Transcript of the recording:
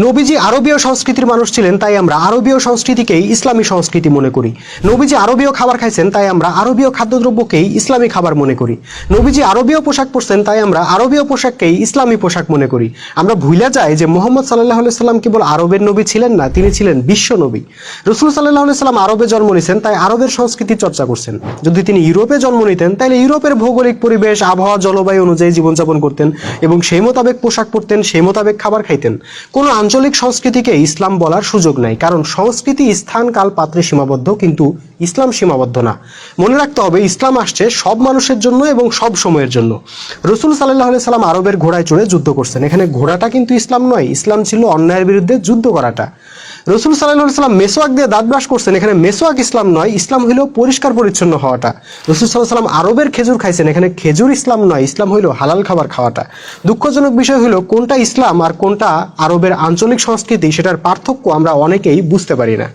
নবীজি আরবীয় সংস্কৃতির মানুষ ছিলেন, তাই আমরা আরবীয় সংস্কৃতিকেই ইসলামী সংস্কৃতি মনে করি। নবীজি আরবীয় খাবার খাইছেন, তাই আমরা আরবীয় খাদ্যদ্রব্যকেই ইসলামী খাবার মনে করি। নবীজি আরবীয় পোশাক পরছেন, তাই আমরা আরবীয় পোশাককেই ইসলামী পোশাক মনে করি। আমরা ভুলে যাই যে মুহাম্মদ সাল্লাল্লাহু আলাইহি সাল্লাম কেবল আরবের নবী ছিলেন না, তিনি ছিলেন বিশ্ব নবী। রাসূল সাল্লাল্লাহু আলাইহি সাল্লাম আরবে জন্ম নিয়েছেন, তাই আরবের সংস্কৃতি চর্চা করছেন। যদি তিনি ইউরোপে জন্ম নিতেন, তাহলে ইউরোপের ভৌগোলিক পরিবেশ, আবহাওয়া, জলবায়ু অনুযায়ী জীবনযাপন করতেন এবং সেই মোতাবেক পোশাক পরতেন, সেই মোতাবেক খাবার খাইতেন। কোনো আঞ্চলিক সংস্কৃতিকে ইসলাম বলার সুযোগ নাই, কারণ সংস্কৃতি স্থান কাল পাত্রে সীমাবদ্ধ, কিন্তু ইসলাম সীমাবদ্ধ না। মনে রাখতে হবে, ইসলাম আসছে সব মানুষের জন্য এবং সব সময়ের জন্য। রাসূল সাল্লাল্লাহু আলাইহি সাল্লাম আরবের ঘোড়ায় চড়ে যুদ্ধ করছেন। এখানে ঘোড়াটা কিন্তু ইসলাম নয়, ইসলাম ছিল অন্যায়ের বিরুদ্ধে যুদ্ধ করাটা। রাসূল সাল্লাল্লাহু আলাইহি সাল্লাম মেসওয়াক দিয়ে দাঁত ব্রাশ করছেন। এখানে মেসওয়াক ইসলাম নয়, ইসলাম হইল পরিষ্কার পরিচ্ছন্ন হওয়াটা। রাসূল সাল্লাল্লাহু আলাইহি সাল্লাম আরবের খেজুর খাইছেন। এখানে খেজুর ইসলাম নয়, ইসলাম হইল হালাল খাবার খাওয়াটা। দুঃখজনক বিষয় হলো, কোনটা ইসলাম আর কোনটা আরবের আঞ্চলিক সংস্কৃতি, সেটার পার্থক্য আমরা অনেকেই বুঝতে পারি না।